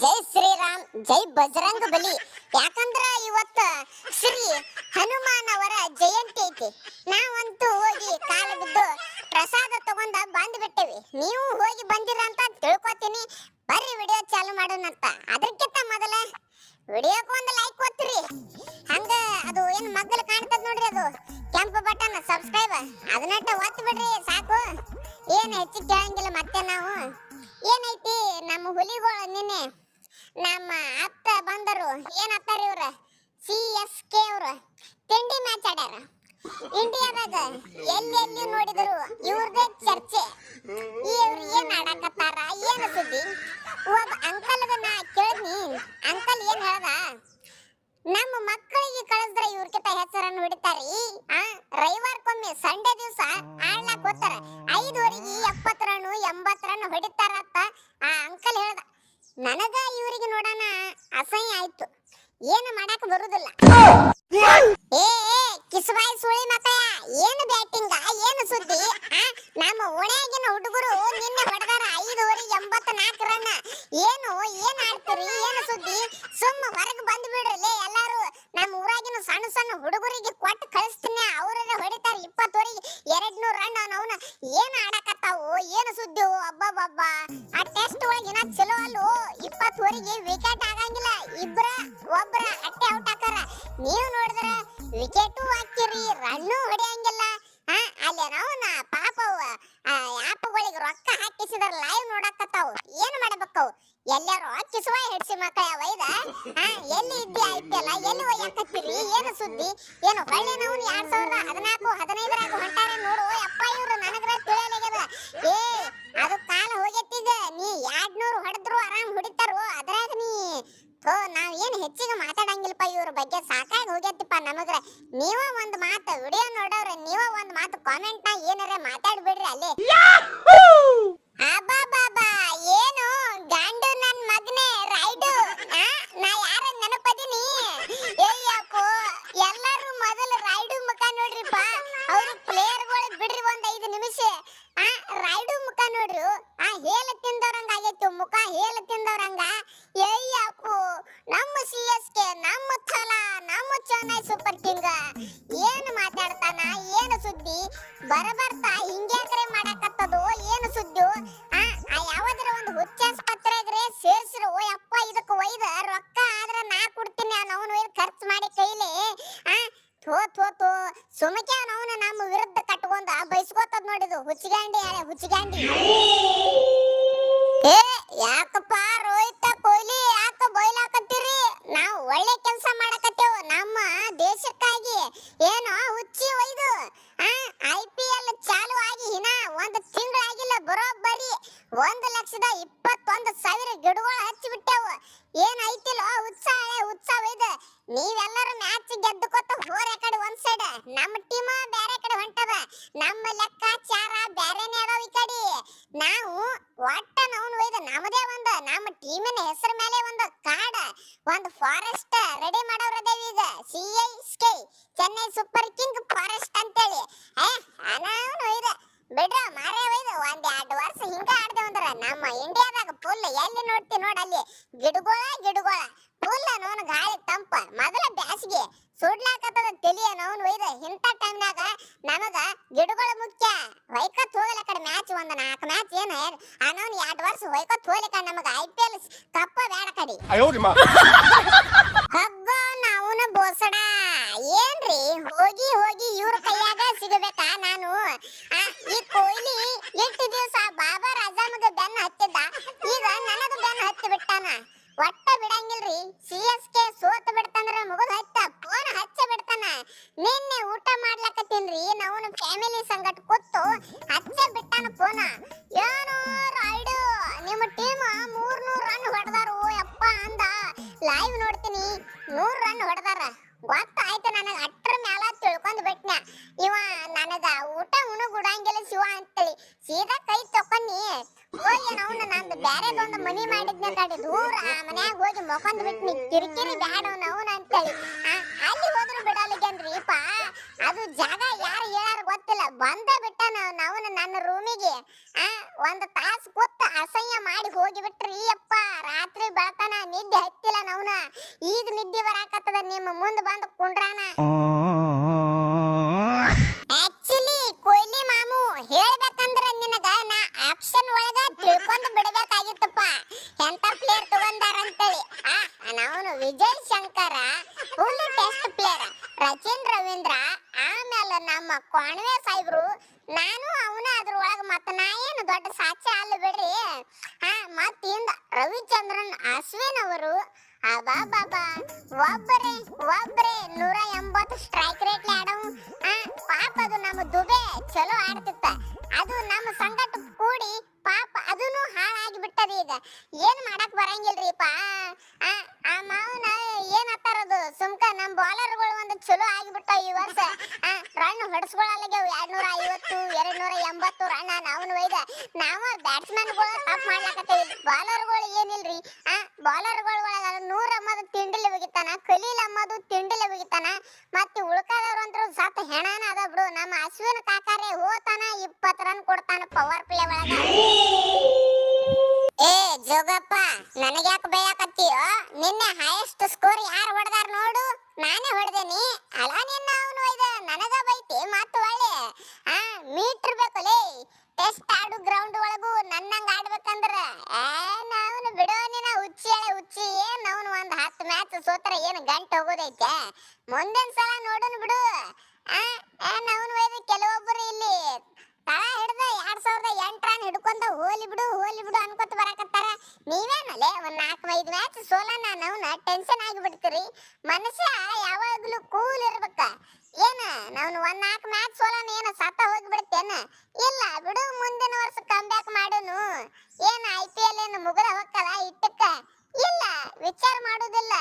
ಜೈ ಶ್ರೀರಾಮ್ ಜೈ ಬಜರಂಗ ಬಲಿ. ಯಾಕಂದ್ರ ಇವತ್ತ ಶ್ರೀ ಹನುಮಾನ್ ಅವರ ಜಯಂತಿ ಐತಿ. ನಾವಂತೂ ಹೋಗಿ ಕಾಲ ಬಿದ್ದು ಪ್ರಸಾದ ತಗೊಂಡ ಬಂದ್ ಬಿಟ್ಟೇವಿ. ನೀವು ಹೋಗಿ ಬಂದಿರ ಅಂತ ತಿಳ್ಕೊತೀನಿ. ಬರ್ರಿ ವಿಡಿಯೋ ಚಾಲು ಮಾಡೋಣಂತ. ಅದಕ್ಕಿಂತ ಮೊದಲ ವಿಡಿಯೋಕ್ಕೆ ಒಂದು ಲೈಕ್ ಕೊಡ್ತೀರಿ. ಹಂಗ ಅದು ಏನು ಮಗ್ಗಲು ಕಾಣ್ತದ ನೋಡ್ರಿ, ಅದು ಕೆಂಪು ಬಟನ್ ಸಬ್ಸ್ಕ್ರೈಬ್ ಅದನ್ನಟ್ಟ ಒತ್ತಿ ಬಿಡ್ರಿ ಸಾಕು. ಏನು ಹೆಚ್ಚಿಗೆ ಕೇಳಂಗಿಲ್ಲ. ಮತ್ತೆ ನಾವು ಏನೈತಿ, ನಮ್ಮ ಹುಲಿಗಳು ನಿನ್ನೆ ನಮ್ಮ ಅತ್ತ ಬಂದರು. ಏನತ್ತಾರ ಇವ್ರ CSK ಅವ್ರ ತಿಂಡಿ ಮ್ಯಾಚ್ ಆಡ್ಯಾರ. ಇಂಡಿಯಾದಾಗ ಎಲ್ಲೆಲ್ಲಿ ನೋಡಿದರು ಇವ್ರದೇ ಚರ್ಚೆ. ಇವ್ರು ಏನ್ ಆಡಕತ್ತಾರ, ಏನು ಸುದ್ದಿ. ಒಬ್ಬ ಅಂಕಲ್ಗ ನಾ ಕೇಳಿದ್ನಿ, ಅಂಕಲ್ ಏನ್ ಹೇಳ್ದ, ನಮ್ಮ ಮಕ್ಕಳಿಗೆ ಕಳಿಸಿದ್ರೆ ಇವ್ರಕಿಂತ ಹೆಸರನ್ನು ಹಿಡಿತಾರಿ. ರವಿವಾರಕ್ಕೊಮ್ಮೆ ಸಂಡೇ ದಿವಸ ಆಡ್ಲಾಕ್ ಹೋಗ್ತಾರ. 5 ಓವರಿಗೆ 70 ರನ್ 80 ರನ್ ಹೊಡಿತಾರತ್ತ ಆ ಅಂಕಲ್ ಹೇಳ್ದ. ನನಗ ಇವ್ರಿಗೆ ನೋಡೋಣ ಅಸಹ್ಯ ಆಯ್ತು. ಏನು ಮಾಡಕ್ ಬರುದಿಲ್ಲ. ಏ ಕಿಸಬಾಯಿ ಸುಳಿ ಮಕ್ಕಳ, ಏನು ಬ್ಯಾಟಿಂಗ, ಏನು ಸುದ್ದಿ. ನಮ್ಮ ಓಣ್ಯಾಗಿನ ಹುಡುಗರು ನಿನ್ನೆ ಹೊಡೆದಾರ 5 ಓವರಿಗೆ 84 ರನ್. ಏನು ಆಡ್ತೀರಿ, ಏನು ಸುದ್ದಿ. ಸುಮ್ಮ ಹೊರಗೆ ಬಂದು ಬಿಡ್ರಲ್ಲ ಎಲ್ಲಾರು. ನಮ್ಮ ಊರಾಗಿನ ಸಣ್ಣ ಸಣ್ಣ ಹುಡುಗರಿಗೆ ಕೊಟ್ಟು ಕಳಿಸ್ತೀನಿ, ಅವ್ರನ್ನ ಹೊಡಿತಾರ 20 ಓವರಿಗೆ 200 ರನ್. ಅವನ ಏನು ಆಡಕತ್ತಾವು, ಏನು ಸುದ್ದಿ. ಅಬ್ಬಬ್ಬಬ್ಬ, ಆ ಟೆಸ್ಟ್ ಒಳಗಿನ ಚಲೋ ಅಲ್ಲೋ. 20 ಓವರಿಗೆ ವಿಕೆಟ್ ಆಗಂಗಿಲ್ಲ, ಒಬ್ರ ಅಟ್ಟೆ ಔಟ್ ಹಾಕಾರ. ನೀವು ನೋಡಿದ್ರ ವಿಕೆಟು ಹಾಕಿರಿ, ರನ್ನು ಹೊಡೆಯಂಗಿಲ್ಲ. ಅಲ್ಲಿ ನಾವು ಪಾಪ ಆಪ್ಗಳಿಗೆ ರೊಕ್ಕ ಹಾಕಿಸಿದ್ರ ಲೈವ್ ನೋಡಕತ್ತಾವು. ಏನು ಮಾಡಬೇಕವು, ಎಲ್ಲಾರು ಕಿಸುವ ಹೆಡ್ಸಿ ಮಕ್ಕಳ ವೈದ. ಎಲ್ಲಿ ಇದ್ದಿ IPL, ಎಲ್ಲಿ ಒಯ್ಯಾಕತ್ತೀರಿ, ಏನು ಸುದ್ದಿ. ಏನು ಹೊಳ್ಳಿ ನಾವು 2014 15 ಹೊಂಟಾರ ನೋಡು. ಅಪ್ಪ ಇವ್ರು ನನಗ್ರ ತಿಳಿಯಲಾಗ್ಯದ. ಅದು ಕಾಲ ಹೋಗೈತಿಗ. ನೀ 200 ಹೊಡೆದ್ರು ಆರಾಮ್ ಹೊಡಿತಾರು. ಅದ್ರಾಗ ನೀ ನಾವ್ ಏನ್ ಹೆಚ್ಚಿಗೆ ಮಾತಾಡಂಗಿಲ್ಲಪ್ಪ ಇವ್ರ ಬಗ್ಗೆ. ಸಾಕಾಗಿ ಹೋಗೈತಿಪ್ಪ ನಮಗ್ರ. ನೀವ ಒಂದ್ ಮಾತು ವಿಡಿಯೋ ನೋಡವ್ರ, ನೀವ ಒಂದ್ ಮಾತು ಕಾಮೆಂಟ್ ನ ಏನಾರ ಮಾತಾಡ್ಬಿಡ್ರಿ ಅಲ್ಲೇ. ಅಬ್ಬಬ್ಬಬ್ಬಾ, ಏನು ಗಾಂಡು ನನ್ ಮಗನೇ ರೈಡು. ನಾ ಯಾರ ನೆನಪದೀನಿ. ಅಯ್ಯಪ್ಪೋ, ಎಲ್ಲರೂ ಮೊದಲು ರೈಡು ಮುಖ ನೋಡ್ರಿಪ್ಪ. ಅವ್ರು ಪ್ಲೇಯರ್ಗಳು ಬಿಡ್ರಿ ಒಂದ್ 5 ನಿಮಿಷ. ರೈಡು ಮುಖ ನೋಡ್ರಿ. ಹೇಳ ತಿಂದವ್ರಂಗ ಆಗೈತಿ ಮುಖ, ಹೇಳ ತಿಂದವ್ರಂಗ. ಅಯ್ಯಪ್ಪೋ, ನಮ್ಮ CSK, ನಮ್ಮ ಥಲ, ನಮ್ಮ ಚೆನ್ನೈ ಸೂಪರ್ ಕಿಂಗ್. ಏನು ಮಾತಾಡ್ತಾನ, ಏನು ಸುದ್ದಿ. ಬರಬರ್ತಾ ಹಿಂಗ್ಯಾಕ್ರೆ ಮಾಡಕತ್ತದು, ಏನು ಸುದ್ದಿ. ಯಾವ್ದಾರ ಒಂದು ಹುಚ್ಚಾಸ್ಪತ್ರೆಗ್ರೆ ಸೇರ್ಸಿರು. ಅಪ್ಪ ಇದಕ್ಕೆ ಒಯ್ದ ರೊಕ್ಕ ಆದ್ರ ನಾ ಕೊಡ್ತೀನಿ. ಅವನು ಒಯ್ದು ಖರ್ಚು ಮಾಡಿ ಕೈಲಿ. ಥೋ ಸುಮಕ್ಕೆ ಅವನು ನಮ್ಮ ವಿರುದ್ಧ ಕಟ್ಕೊಂಡ ಬೈಸ್ಕೋತದ್ ನೋಡಿದು. ಹುಚ್ಚಿಗಾಂಡಿ. ಯಾಕಪ್ಪ ರೋಹಿತ ಕೊಹ್ಲಿ ಯಾಕ ಬೈಲಾಕತ್ತೀರಿ. ನಾವು ಒಳ್ಳೆ ಕೆಲಸ ಮಾಡಕತ್ತೇವು ನಮ್ಮ ದೇಶಕ್ಕಾಗಿ. ಏನೋ ಹುಚ್ಚಿ ಒಯ್ದು IPL ಚಾಲು ಆಗಿ ಇನ್ನ 1 ತಿಂಗಳಾಗಿಲ್ಲ. ಬರೋಬ್ಬರಿ 1,21,000 ಗಿಡಗಳು ಹಚ್ಚಿ ಬಿಟ್ಟೆವು. ಏನ್ ಐತಿಲ್ಲ ಉತ್ಸಾಹ ಒಯ್ದು. ನೀವೆಲ್ಲರೂ ಮ್ಯಾಚ್ ಗೆದ್ದುಕೊತ ಹೋರೆ ಕಡೆ ಒಂದ್ ಸೈಡ್. ನಮ್ಮ ಟೀಮ್ ಬೇರೆ ಕಡೆ ಹೊಂಟದ. ನಮ್ಮ ಲೆಕ್ಕಾಚಾರ ಬೇರೆನೇ ಅದಾವ ಈ ಕಡೆ. ನಾವು ಒಟ್ಟ ನಾವು ಒಯ್ದು ನಮ್ಮದೇ ಒಂದು ನಮ್ಮ ಟೀಮಿನ ಹೆಸರು ಮೇಲೆ ಒಂದು ಕಾಡ್, ಒಂದು ಫಾರೆಸ್ಟ್ ರೆಡಿ ಮಾಡೋರದೇವಿ. ಈಗ CSK Chennai super king forest ಅಂತೇಳಿ. ನಾವು ಒಯ್ದು ಬಿಡ್ರ ಮಾರೇ ಒಯ್ದು 1-2 ವರ್ಷ ಹಿಂಗ ಆಡ್ದೇವ್ ಅಂದ್ರ ನಮ್ಮ ಇಂಡಿಯಾದಾಗ ಫುಲ್ ಎಲ್ಲಿ ನೋಡ್ತಿ ನೋಡಲ್ಲಿ ಗಿಡಗಳ ಫುಲ್ ನೋನು ಗಾಳಿ ತಂಪ. ಮೊದಲ ಬ್ಯಾಸಿಗೆ ಸುಡ್ಲಾಕತ್ತದ ತಲಿಯ ನೋನು ಒಯ್ದು. ಇಂಥ ಟೈಮ್ನಾಗ ನಮಗ ಗಿಡಗಳು ಮುಖ್ಯ. ಹೊಯ್ಕತ್ ಹೋಗಲ ಕಡೆ ಮ್ಯಾಚ್ 4 ಮ್ಯಾಚ್ ಏನು ನೋನ್ 2 ವರ್ಷ ಹೊಯ್ಕತ್ ಹೋಗ್ಲಿಕ್ಕ ನಮಗ IPL ಕಪ್ಪ ಬೇಡ ಕಡೆ. ಹಗ್ಗ ನಾವುನ ಬೋಸಡ. ಏನ್ರಿ ಹೋಗಿ ಇವ್ರ ಕೈಯಾಗ ಸಿಗಬೇಕಾ ನಾನು. ಈ ಕೊಹ್ಲಿ ಎಷ್ಟು ದಿವಸ ಬಾಬರ್ ಅಜಮ್ಗೆ ಬೆನ್ನ ಹತ್ತಿದ್ದ, ಈಗ ನನಗ ಬೆನ್ನ ಹತ್ತಿ ಬಿಟ್ಟಾನ. ಒಟ್ಟ ಬಿಡಂಗಿಲ್ರಿ. CSK ಸೋತ ಬಿಡ್ತಂದ್ರ ಮುಗದ ಹತ್ತ ಫೋನ್ ಹಚ್ಚ ಬಿಡ್ತಾನ. ನಿನ್ನೆ ಊಟ ಮಾಡ್ಲಕತ್ತೀನ್ರಿ, ನಾವು ಫ್ಯಾಮಿಲಿ ಸಂಗಟ ಕೂತು ಹಚ್ಚ ಬಿಟ್ಟಾನ ಫೋನ. ಏನೋ ರೈಡು ನಿಮ್ಮ ಟೀಮ್ 300 ರನ್ ಹೊಡೆದಾರು ಯಪ್ಪ ಅಂದ. ಲೈವ್ ನೋಡ್ತೀನಿ 100 ರನ್ ಹೊಡೆದಾರ. ಗೊತ್ತಾಯ್ತು ನನಗ. ಅಟ್ರ ಮ್ಯಾಲ ತಿಳ್ಕೊಂಡ್ ಬಿಟ್ನ ಇವ ನನಗ ಊಟ ಉಣಗುಡಂಗಿಲ್ಲ ಶಿವ ಅಂತೇಳಿ. ಸೀದಾ ಕೈ ತಕೊಂಡಿ ಹೋಗಿ ನಾವು ನಂದು ಬ್ಯಾರೆದೊಂದು ಮನಿ ಮಾಡಿದ್ನ ಕಡೆ ದೂರ ಮನ್ಯಾಗ ಹೋಗಿ ಮೊಕೊಂಡ್ ಬಿಟ್ನಿ. ಕಿರಿಕಿರಿ ಬ್ಯಾಡ ಅವನ ಅಂತೇಳಿ. ಅಲ್ಲಿ ಹೋದ್ರು ಬಿಡಲಿಗೇನ್ರಿಪ್ಪ. ಅದು ಜಾಗ ಯಾರು ಹೇಳಾರ ಗೊತ್ತಿಲ್ಲ. ಬಂದ ಬಿಟ್ಟ ನಾವು ನನ್ನ ರೂಮಿಗೆ ಒಂದು ತಾಸು ಕೂತ ಅಸಹ್ಯ ಮಾಡಿ ಹೋಗಿಬಿಟ್ರಿ ಅಪ್ಪ. ರಾತ್ರಿ ಬೆಳತನ ನಿದ್ದೆ ಹತ್ತಿಲ್ಲ ನಾವ್ನ. ಈಗ ನಿದ್ದೆ ಬರಾಕತ್ತದ ನಿಮ್ಮ ಮುಂದೆ ಬಂದು ಕುಂಡ್ರಾನ. ಆಕ್ಚುಲಿ ಕೊಹ್ಲಿ ಮಾಮು ಹೇಳ್ಬೇಕಂದ್ರ ನಿನಗ ನಾ ಆಪ್ಷನ್ ಒಳಗ ತಿಳ್ಕೊಂಡು ಬಿಡಬೇಕಾಗಿತ್ತಪ್ಪ ಎಂತ ಪ್ಲೇಯರ್ ತಗೊಂಡಾರ ಅಂತೇಳಿ. ನಾವು Vijay Shankar full test player, Rachin Ravindra, ಆಮೇಲೆ ನಮ್ಮ ಕಾಣ್ವೆ ಸಾಹೇಬ್ರು, ನಾನು ಅವನ ಅದ್ರೊಳಗ ಮತ್ತ ನಾ ಏನು ದೊಡ್ಡ ಸಾಚೆ ಅಲ್ಲ ಬಿಡ್ರಿ. ಮತ್ತಿಂದ ರವಿಚಂದ್ರನ್ ಅಶ್ವಿನ್ ಅವರು ಅಬಾಬಾಬಾ ಒಬ್ಬರೇ 180 ಸ್ಟ್ರೈಕ್ ರೇಟ್ ಆಡವು. ಪಾಪ ಅದು ನಮ್ಮ ದುಬೆ ಚಲೋ ಆಡ್ತಿತ್ತ, ಅದು ನಮ್ಮ ಸಂಗಟ ಕೂಡಿ ಪಾಪ ಅದನ್ನು ಹಾಳಾಗಿ ಬಿಟ್ಟದ. ಈಗ ಏನ್ ಮಾಡಕ್ ಬರಂಗಿಲ್ರಿಪ್ಪ. ಆ ಮಾವನ ಏನ್ ಅತ್ತಾರದು ಸುಮ್ಕ ನಮ್ಮ ಬೌಲರ್ಗಳು ಒಂದು ಚಲೋ ಆಗಿಬಿಟ್ಟಾವ ಈ ವರ್ಷ. ರನ್ ಹೊಡ್ಸ್ಕೊಳ್ಳಲಾಗ್ಯಾವ 250 280 ರನ್ ನಾವನು ಒಯ್ದ. ನಾವು ಬ್ಯಾಟ್ಸ್ಮನ್ಗಳು ತಪ್ಪು ಮಾಡ್ಲಾಕತ್ತೇವಿ. ಬೌಲರ್ಗಳು ಏನಿಲ್ರಿ, ಬೌಲರ್ಗಳ ಒಳಗ 100 ಅಮ್ಮದು ತಿಂಡಿಲೆ ಹೋಗಿತಾನ, ಖಲೀಲ್ ಅಮ್ಮದು ತಿಂಡಿಲೆ ಹೋಗಿತಾನ, ಮತ್ತೆ ಉಳ್ಕಾದವ್ರು ಅಂದ್ರು ಸತ್ ಹೆಣಾನ ಅದ ಬಿಡು. ನಮ್ಮ ಅಶ್ವಿನ್ ಕಾಕಾರೆ ಹೋತಾನ 20 ರನ್ ಕೊಡ್ತಾನ ಪವರ್ ಪ್ಲೇ ಒಳಗ. ಏ ಜೋಗಪ್ಪ, ನನಗ್ಯಾಕೆ ಬೈಯಾಕತ್ತೀಯೋ? ನಿನ್ನೆ ಹೈಯೆಸ್ಟ್ ಸ್ಕೋರ್ ಯಾರು ಹೊಡೆದಾರ ನೋಡು, ನಾನೇ ಹೊಡೆದೇನಿ ಅಲ್ಲ. ನಿನ್ನ ಅವನು ಒಯ್ದ ನನಗ ಬೈತಿ ಮತ್ತು ಒಳ್ಳೆ ಮೀಟರ್ ಬೇಕಲೇ. ಟೆಸ್ಟ್ ಆಡು ಗ್ರೌಂಡ್ ಒಳಗೂ ನನ್ನಂಗ ಆಡ್ಬೇಕಂದ್ರ ನಾವನು ಬಿಡೋ ನಿನ್ನ ಹುಚ್ಚಿ. ಏನ್ ಅವನು ಒಂದ್ 10 ಮ್ಯಾಚ್ ಸೋತ್ರ ಏನು ಗಂಟೆ ಹೋಗೋದೈತೆ? ಮುಂದಿನ ಸಲ ನೋಡೋಣ ಬಿಡು. ನಾವನು ಒಯ್ದ ಕೆಲವೊಬ್ಬರು ಇಲ್ಲಿ ತಳ ಹಿಡ್ದ 2008 ರನ್ ಹಿಡ್ಕೊಂಡ ಹೋಲಿ ಬಿಡು ಅನ್ಕೊತ ಬರಾಕತ್ತಾರ. ನೀವೇನಲ್ಲೇ ಒಂದ್ 4-5 ಮ್ಯಾಚ್ ಸೋಲನ ನಾವ್ನ ಟೆನ್ಷನ್ ಆಗಿಬಿಡ್ತೀರಿ. ಮನುಷ್ಯ ಯಾವಾಗ್ಲೂ ಕೂಲ್ ಇರ್ಬೇಕ. ಏನ ನಾವು ಒಂದ್ 4 ಮ್ಯಾಚ್ ಸೋಲನ ಏನ ಸತ್ತ ಹೋಗ್ಬಿಡ್ತೇನ? ಇಲ್ಲ ಬಿಡು, ಮುಂದಿನ ವರ್ಷ ಕಮ್ ಬ್ಯಾಕ್ ಮಾಡೋನು. ಏನ IPL ಏನು ಮುಗದ ಹೋಗಲ್ಲ ಇಟ್ಟಕ್ಕ? ಇಲ್ಲ, ವಿಚಾರ ಮಾಡುದಿಲ್ಲ.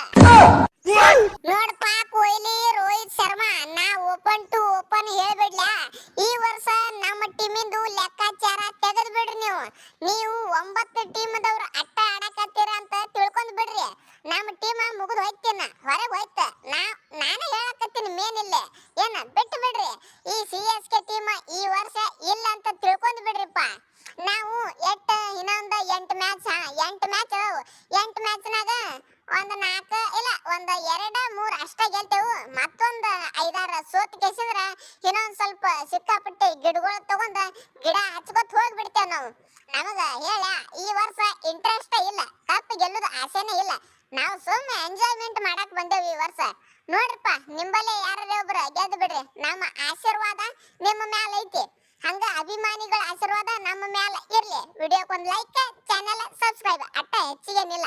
ನೋಡಪ್ಪ ಕೊಹ್ಲಿ, ರೋಹಿತ್ ಶರ್ಮಾ, ನಾ ಓಪನ್ ಟು ಓಪನ್ ಹೇಳ್ಬಿಡ್ಲ, ಈ ವರ್ಷ ನಮ್ಮ ಟೀಮಿಂದು ಲೆಕ್ಕಾಚಾರ ತೆಗೆದು ಬಿಡ್ರಿ. ನೀವು 9 ಟೀಮ್ದವ್ರು ಅಟ್ಟ ಆಡಕತ್ತೀರ ಅಂತ ತಿಳ್ಕೊಂಡ್ ಬಿಡ್ರಿ. ನಮ್ಮ ಟೀಮ್ ಮುಗಿದು ಹೋಯ್ತೇನ, ಹೊರಗೆ ಹೋಯ್ತ. ನಾನೇ ಹೇಳಕತ್ತೀನಿ ಮೇನಿಲ್ಲ, ಏನ ಬಿಟ್ಟು ಬಿಡ್ರಿ. ಈ CSK ಟೀಮ್ ಈ ವರ್ಷ ಇಲ್ಲ ಅಂತ ತಿಳ್ಕೊಂಡ್ ಬಿಡ್ರಿಪ್ಪ. ನಾವು ಇನ್ನೊಂದು 8 ಮ್ಯಾಚ್ 8 ಮ್ಯಾಚ್ನಾಗ ಒಂದು 4 ಇಲ್ಲ ಒಂದು 2-3 ಅಷ್ಟೇ ಗೆಲ್ತೇವು. ಮತ್ತೊಂದು 5-6 ಸೋತ್ ಕೇಸಿದ್ರ ಇನ್ನೊಂದ್ ಸ್ವಲ್ಪ ಸಿಕ್ಕಾಪಟ್ಟೆ ಗಿಡಗಳು ತಗೊಂಡ ಗಿಡ ಹಚ್ಕೊತ ಹೋಗ್ಬಿಡ್ತೇವ್ ನಾವು. ನಮಗ ಹೇಳ ಈ ವರ್ಷ ಇಂಟ್ರೆಸ್ಟ್ ಇಲ್ಲ, ಕಪ್ ಗೆಲ್ಲುದು ಆಸೆನೇ ಇಲ್ಲ. ನಾವು ಸುಮ್ಮನೆ ಎಂಜಾಯ್ಮೆಂಟ್ ಮಾಡಕ್ ಬಂದೇವಿ ಈ ವರ್ಷ. ನೋಡ್ರಪ್ಪ, ನಿಂಬಲ್ಲೇ ಯಾರೇ ಒಬ್ರು ಗೆದ್ದು ಬಿಡ್ರಿ. ನಮ್ಮ ಆಶೀರ್ವಾದ ನಿಮ್ಮ ಮ್ಯಾಲ ಐತಿ, ಹಂಗ ಅಭಿಮಾನಿಗಳ ಆಶೀರ್ವಾದ ನಮ್ಮ ಮ್ಯಾಲ ಇರ್ಲಿ. ವಿಡಿಯೋಕ್ಕೊಂದು ಲೈಕ್, ಚಾನೆಲ್ ಸಬ್ಸ್ಕ್ರೈಬ್, ಅಟ್ಟ ಹೆಚ್ಚಿಗೇನಿಲ್ಲ.